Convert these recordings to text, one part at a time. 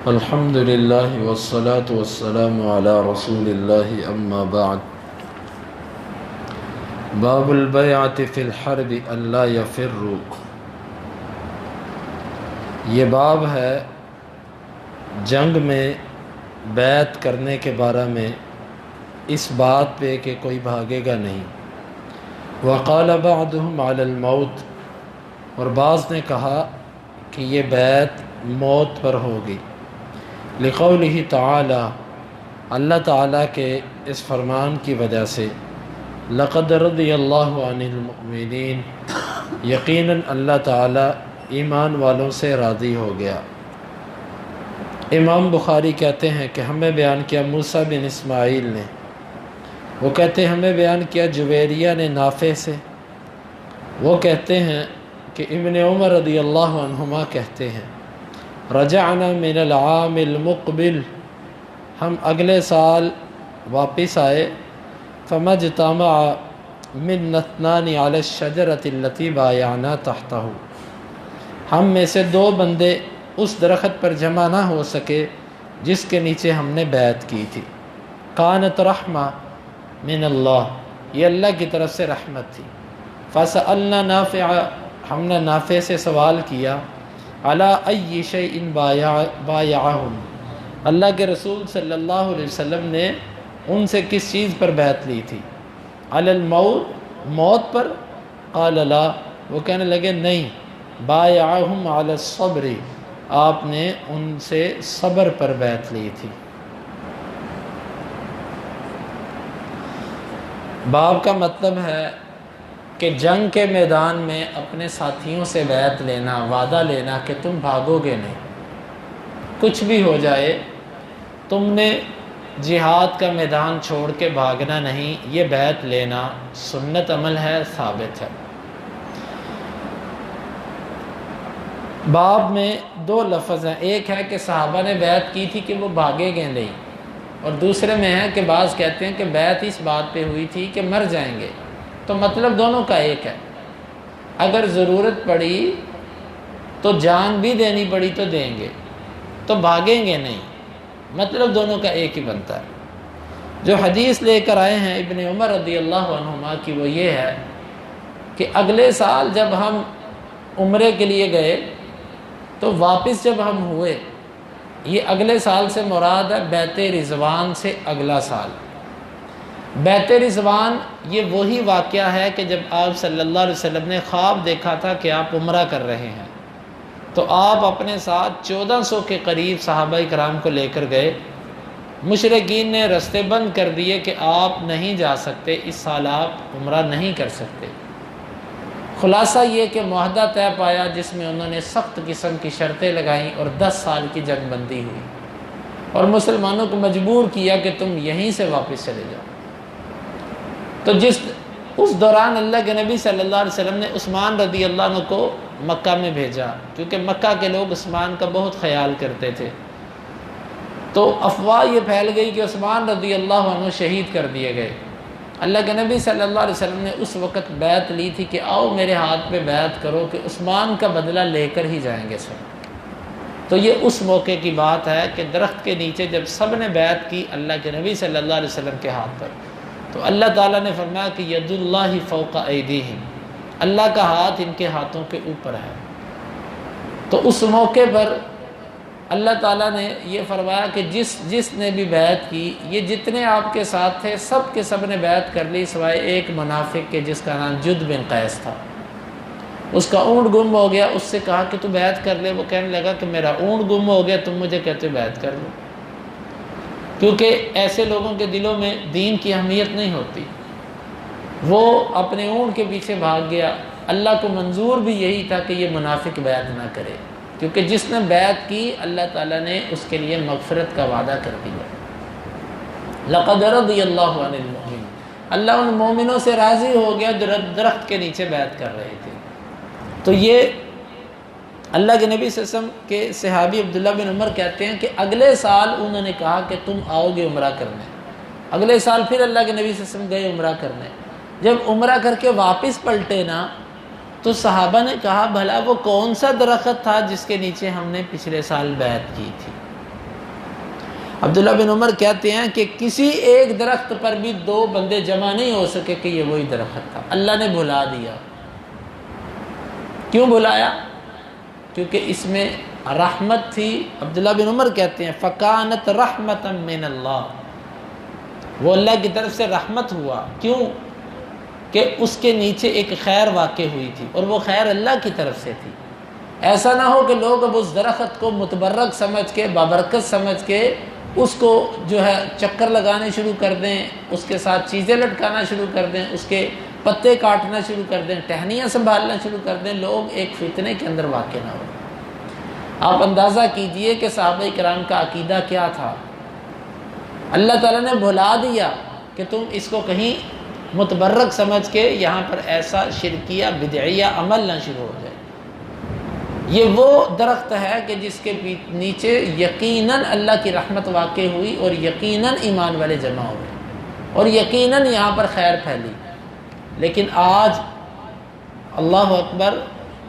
الحمد للہ والصلاة والسلام علی رسول اللہ اما بعد باب البیعۃ فی الحرب الا یفروا، یہ باب ہے جنگ میں بیعت کرنے کے بارے میں، اس بات پہ کہ کوئی بھاگے گا نہیں۔ وقال بعضهم علی الموت، اور بعض نے کہا کہ یہ بیعت موت پر ہوگی، لقولہ تعالی، اللہ تعالیٰ کے اس فرمان کی وجہ سے، لقد رضی اللہ عن المؤمنین، یقیناً اللہ تعالیٰ ایمان والوں سے راضی ہو گیا۔ امام بخاری کہتے ہیں کہ ہمیں بیان کیا موسیٰ بن اسماعیل نے، وہ کہتے ہیں ہمیں بیان کیا جویریہ نے نافع سے، وہ کہتے ہیں کہ ابن عمر رضی اللہ عنہما کہتے ہیں رجعنا من العام المقبل، ہم اگلے سال واپس آئے، فما اجتمع منا اثنان علی الشجرۃ التي بایعنا تحتہ، ہم میں سے دو بندے اس درخت پر جمع نہ ہو سکے جس کے نیچے ہم نے بیعت کی تھی۔ کانت رحمہ من اللہ، یہ اللہ کی طرف سے رحمت تھی۔ فسألنا نافع، ہم نے نافع سے سوال کیا، علی ای شیء بایعہم، اللہ کے رسول صلی اللہ علیہ وسلم نے ان سے کس چیز پر بیعت لی تھی؟ علی الموت، موت پر؟ قال لا، وہ کہنے لگے نہیں، بایعہم علی الصبر، آپ نے ان سے صبر پر بیعت لی تھی۔ باب کا مطلب ہے کہ جنگ کے میدان میں اپنے ساتھیوں سے بیعت لینا، وعدہ لینا کہ تم بھاگو گے نہیں، کچھ بھی ہو جائے تم نے جہاد کا میدان چھوڑ کے بھاگنا نہیں، یہ بیعت لینا سنت عمل ہے، ثابت ہے۔ باب میں دو لفظ ہیں، ایک ہے کہ صحابہ نے بیعت کی تھی کہ وہ بھاگے گے نہیں، اور دوسرے میں ہے کہ بعض کہتے ہیں کہ بیعت اس بات پہ ہوئی تھی کہ مر جائیں گے، تو مطلب دونوں کا ایک ہے۔ اگر ضرورت پڑی تو جان بھی دینی پڑی تو دیں گے، تو بھاگیں گے نہیں، مطلب دونوں کا ایک ہی بنتا ہے۔ جو حدیث لے کر آئے ہیں ابن عمر رضی اللہ عنہما کی، وہ یہ ہے کہ اگلے سال جب ہم عمرے کے لیے گئے تو واپس جب ہم ہوئے، یہ اگلے سال سے مراد ہے بیعت رضوان سے اگلا سال۔ بیعت رضوان یہ وہی واقعہ ہے کہ جب آپ صلی اللہ علیہ وسلم نے خواب دیکھا تھا کہ آپ عمرہ کر رہے ہیں، تو آپ اپنے ساتھ 1400 کے قریب صحابہ کرام کو لے کر گئے۔ مشرکین نے رستے بند کر دیے کہ آپ نہیں جا سکتے، اس سال آپ عمرہ نہیں کر سکتے۔ خلاصہ یہ کہ معاہدہ طے پایا جس میں انہوں نے سخت قسم کی شرطیں لگائیں اور 10 سال کی جنگ بندی ہوئی، اور مسلمانوں کو مجبور کیا کہ تم یہیں سے واپس چلے جاؤ۔ تو اس دوران اللہ کے نبی صلی اللہ علیہ وسلم نے عثمان رضی اللہ عنہ کو مکہ میں بھیجا، کیونکہ مکہ کے لوگ عثمان کا بہت خیال کرتے تھے۔ تو افواہ یہ پھیل گئی کہ عثمان رضی اللہ عنہ شہید کر دیے گئے۔ اللہ کے نبی صلی اللہ علیہ وسلم نے اس وقت بیعت لی تھی کہ آؤ میرے ہاتھ پہ بیعت کرو کہ عثمان کا بدلہ لے کر ہی جائیں گے سب۔ تو یہ اس موقع کی بات ہے کہ درخت کے نیچے جب سب نے بیعت کی اللہ کے نبی صلی اللہ علیہ وسلم کے ہاتھ پر، تو اللہ تعالیٰ نے فرمایا کہ ید اللہ فوق ایدیہم، اللہ کا ہاتھ ان کے ہاتھوں کے اوپر ہے۔ تو اس موقع پر اللہ تعالیٰ نے یہ فرمایا کہ جس نے بھی بیعت کی، یہ جتنے آپ کے ساتھ تھے سب کے سب نے بیعت کر لی سوائے ایک منافق کے جس کا نام جد بن قیس تھا۔ اس کا اونٹ گم ہو گیا، اس سے کہا کہ تو بیعت کر لے، وہ کہنے لگا کہ میرا اونٹ گم ہو گیا، تم مجھے کہتے ہو بیعت کر لو، کیونکہ ایسے لوگوں کے دلوں میں دین کی اہمیت نہیں ہوتی۔ وہ اپنے اونٹ کے پیچھے بھاگ گیا۔ اللہ کو منظور بھی یہی تھا کہ یہ منافق بیعت نہ کرے، کیونکہ جس نے بیعت کی اللہ تعالیٰ نے اس کے لیے مغفرت کا وعدہ کر دیا۔ لقد رضی اللہ عن المؤمنین، اللہ ان مومنوں سے راضی ہو گیا جو درخت کے نیچے بیعت کر رہے تھے۔ تو یہ اللہ کے نبی صلی اللہ علیہ وسلم کے صحابی عبداللہ بن عمر کہتے ہیں کہ اگلے سال انہوں نے کہا کہ تم آؤ گے عمرہ کرنے۔ اگلے سال پھر اللہ کے نبی صلی اللہ علیہ وسلم گئے عمرہ کرنے۔ جب عمرہ کر کے واپس پلٹے نا، تو صحابہ نے کہا بھلا وہ کون سا درخت تھا جس کے نیچے ہم نے پچھلے سال بیعت کی تھی؟ عبداللہ بن عمر کہتے ہیں کہ کسی ایک درخت پر بھی دو بندے جمع نہیں ہو سکے کہ یہ وہی درخت تھا، اللہ نے بھلا دیا۔ کیوں بھلایا؟ کیونکہ اس میں رحمت تھی۔ عبداللہ بن عمر کہتے ہیں فَكَانَتْ رَحْمَةً مِّنَ اللَّهِ، وہ اللہ کی طرف سے رحمت ہوا۔ کیوں؟ کہ اس کے نیچے ایک خیر واقع ہوئی تھی، اور وہ خیر اللہ کی طرف سے تھی۔ ایسا نہ ہو کہ لوگ اب اس درخت کو متبرک سمجھ کے، بابرکت سمجھ کے اس کو جو ہے چکر لگانے شروع کر دیں، اس کے ساتھ چیزیں لٹکانا شروع کر دیں، اس کے پتے کاٹنا شروع کر دیں، ٹہنیاں سنبھالنا شروع کر دیں، لوگ ایک فتنے کے اندر واقع نہ ہو۔ آپ اندازہ کیجئے کہ صحابہ کرام کا عقیدہ کیا تھا۔ اللہ تعالیٰ نے بھلا دیا کہ تم اس کو کہیں متبرک سمجھ کے یہاں پر ایسا شرکیہ بدعیہ عمل نہ شروع ہو جائے۔ یہ وہ درخت ہے کہ جس کے نیچے یقیناً اللہ کی رحمت واقع ہوئی، اور یقیناً ایمان والے جمع ہوئے، اور یقیناً یہاں پر خیر پھیلی۔ لیکن آج اللہ اکبر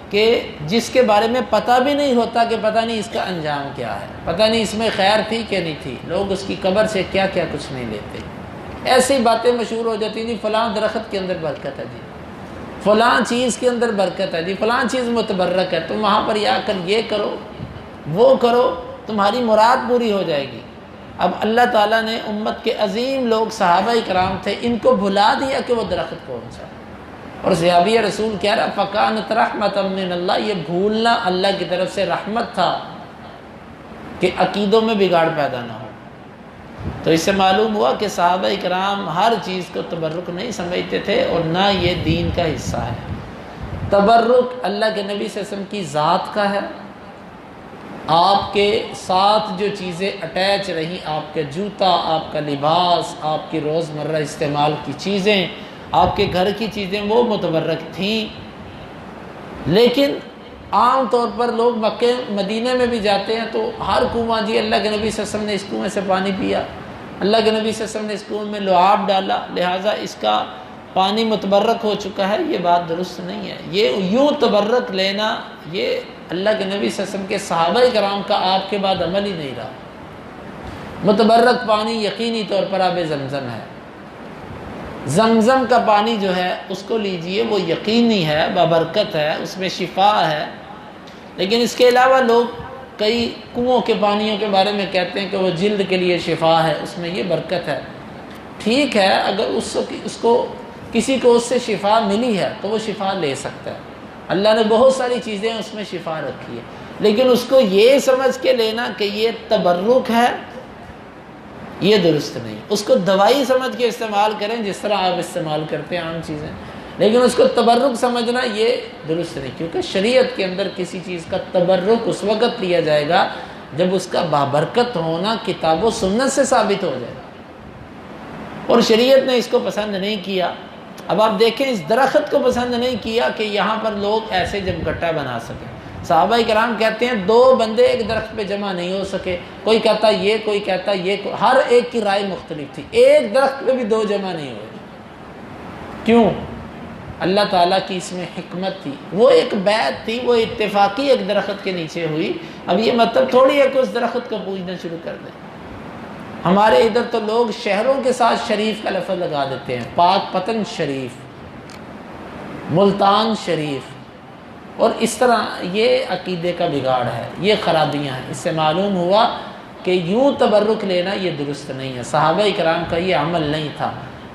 کہ جس کے بارے میں پتہ بھی نہیں ہوتا کہ پتہ نہیں اس کا انجام کیا ہے، پتہ نہیں اس میں خیر تھی کہ نہیں تھی، لوگ اس کی قبر سے کیا کیا کچھ نہیں لیتے۔ ایسی باتیں مشہور ہو جاتی ہیں، جی فلاں درخت کے اندر برکت ہے، جی فلاں چیز کے اندر برکت ہے، جی فلاں چیز متبرک ہے، تم وہاں پر آ کر یہ کرو وہ کرو، تمہاری مراد پوری ہو جائے گی۔ اب اللہ تعالیٰ نے امت کے عظیم لوگ صحابہ کرام تھے، ان کو بھلا دیا کہ وہ درخت کون سا ہے۔ اور صحابی رسول کہہ رہا فَكَانَتْ رَحْمَةً مِّنَ اللَّهِ، یہ بھولنا اللہ کی طرف سے رحمت تھا کہ عقیدوں میں بگاڑ پیدا نہ ہو۔ تو اس سے معلوم ہوا کہ صحابہ کرام ہر چیز کو تبرک نہیں سمجھتے تھے، اور نہ یہ دین کا حصہ ہے۔ تبرک اللہ کے نبی صلی اللہ علیہ وسلم کی ذات کا ہے۔ آپ کے ساتھ جو چیزیں اٹیچ رہیں، آپ کا جوتا، آپ کا لباس، آپ کی روزمرہ استعمال کی چیزیں، آپ کے گھر کی چیزیں، وہ متبرک تھیں۔ لیکن عام طور پر لوگ مکہ مدینہ میں بھی جاتے ہیں تو ہر کنواں، جی اللہ کے نبی صلی اللہ علیہ وسلم نے اس کنویں سے پانی پیا، اللہ کے نبی صلی اللہ علیہ وسلم نے اس کنویں میں لعاب ڈالا، لہٰذا اس کا پانی متبرک ہو چکا ہے۔ یہ بات درست نہیں ہے۔ یہ یوں تبرک لینا، یہ اللہ کے نبی صلی اللہ علیہ وسلم کے صحابہ کرام کا آپ کے بعد عمل ہی نہیں رہا۔ متبرک پانی یقینی طور پر آب زمزم ہے۔ زمزم کا پانی جو ہے اس کو لیجئے، وہ یقینی ہے، بابرکت ہے، اس میں شفا ہے۔ لیکن اس کے علاوہ لوگ کئی کنووں کے پانیوں کے بارے میں کہتے ہیں کہ وہ جلد کے لیے شفا ہے، اس میں یہ برکت ہے۔ ٹھیک ہے، اگر اس کو کسی کو اس سے شفا ملی ہے تو وہ شفا لے سکتا ہے۔ اللہ نے بہت ساری چیزیں اس میں شفا رکھی ہے، لیکن اس کو یہ سمجھ کے لینا کہ یہ تبرک ہے، یہ درست نہیں۔ اس کو دوائی سمجھ کے استعمال کریں جس طرح آپ استعمال کرتے ہیں عام چیزیں، لیکن اس کو تبرک سمجھنا یہ درست نہیں، کیونکہ شریعت کے اندر کسی چیز کا تبرک اس وقت لیا جائے گا جب اس کا بابرکت ہونا کتاب و سنت سے ثابت ہو جائے گا، اور شریعت نے اس کو پسند نہیں کیا۔ اب آپ دیکھیں، اس درخت کو پسند نہیں کیا کہ یہاں پر لوگ ایسے جب گٹا بنا سکیں۔ صحابہ کرام کہتے ہیں دو بندے ایک درخت پہ جمع نہیں ہو سکے، کوئی کہتا یہ، کوئی کہتا یہ، ہر ایک کی رائے مختلف تھی، ایک درخت پہ بھی دو جمع نہیں ہوئے۔ کیوں؟ اللہ تعالیٰ کی اس میں حکمت تھی۔ وہ ایک بیعت تھی، وہ اتفاقی ایک درخت کے نیچے ہوئی۔ اب یہ مطلب تھوڑی ہے کہ اس درخت کو پوجنا شروع کر دیں۔ ہمارے ادھر تو لوگ شہروں کے ساتھ شریف کا لفظ لگا دیتے ہیں، پاک پتن شریف، ملتان شریف، اور اس طرح یہ عقیدے کا بگاڑ ہے، یہ خرابیاں ہیں۔ اس سے معلوم ہوا کہ یوں تبرک لینا یہ درست نہیں ہے، صحابہ کرام کا یہ عمل نہیں تھا۔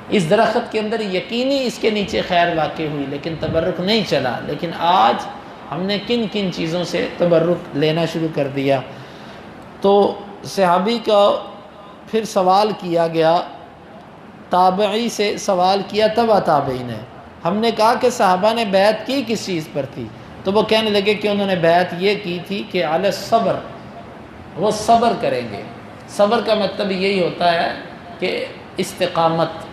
اس درخت کے اندر یقینی اس کے نیچے خیر واقع ہوئی، لیکن تبرک نہیں چلا۔ لیکن آج ہم نے کن کن چیزوں سے تبرک لینا شروع کر دیا۔ تو صحابی کا پھر سوال کیا گیا، تابعی سے سوال کیا تبع تابعی نے۔ ہم نے کہا کہ صحابہ نے بیعت کی کس چیز پر تھی؟ تو وہ کہنے لگے کہ انہوں نے بیعت یہ کی تھی کہ علی الصبر، وہ صبر کریں گے۔ صبر کا مطلب یہی ہوتا ہے کہ استقامت،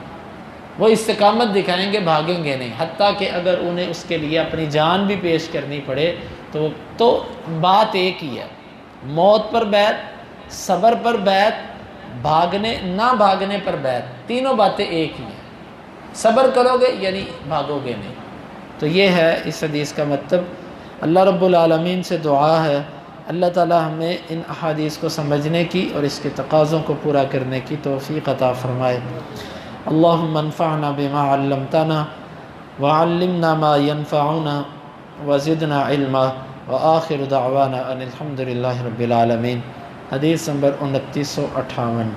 وہ استقامت دکھائیں گے، بھاگیں گے نہیں، حتیٰ کہ اگر انہیں اس کے لیے اپنی جان بھی پیش کرنی پڑے تو بات ایک ہی ہے، موت پر بیعت، صبر پر بیعت، بھاگنے نہ بھاگنے پر بیعت، تینوں باتیں ایک ہی ہیں۔ صبر کرو گے یعنی بھاگو گے نہیں۔ تو یہ ہے اس حدیث کا مطلب۔ اللہ رب العالمین سے دعا ہے اللہ تعالی ہمیں ان احادیث کو سمجھنے کی اور اس کے تقاضوں کو پورا کرنے کی توفیق عطا فرمائے۔ اللہم انفعنا بما علمتنا وعلمنا ما ينفعنا وزدنا علما وآخر دعوانا ان الحمد للہ رب العالمین۔ حدیث نمبر 2958۔